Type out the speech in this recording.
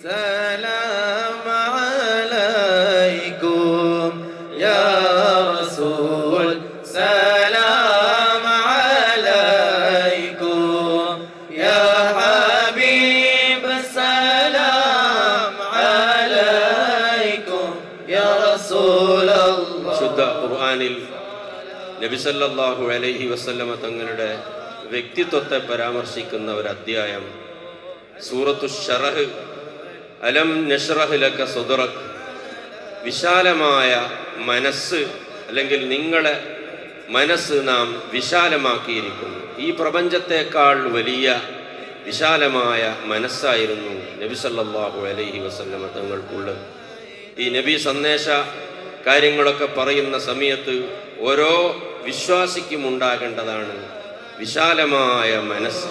سلام عليكم يا رسول سلام عليكم يا حبيب سلام عليكم يا رسول الله. ശുദ്ധ ഖുർആനിൽ നബി സല്ലല്ലാഹു അലൈഹി വസല്ലമ തങ്ങളുടെ വ്യക്തിത്വത്തെ പരാമർശിക്കുന്ന ഒരു അധ്യായം സൂറത്തു ശറഹ്. അലം നശ്റഹ് ലക സദ്റക്, വിശാലമായ മനസ്സ് അല്ലെങ്കിൽ നിങ്ങളെ മനസ്സ് നാം വിശാലമാക്കിയിരിക്കുന്നു. ഈ പ്രപഞ്ചത്തെക്കാൾ വലിയ വിശാലമായ മനസ്സായിരുന്നു നബി സല്ലല്ലാഹു അലൈഹി വസല്ലമ തങ്ങൾക്കുള്ളത്. ഈ നബി സന്ദേശ കാര്യങ്ങളൊക്കെ പറയുന്ന സമയത്ത് ഓരോ വിശ്വാസിക്കും ഉണ്ടാകേണ്ടതാണ് വിശാലമായ മനസ്സ്.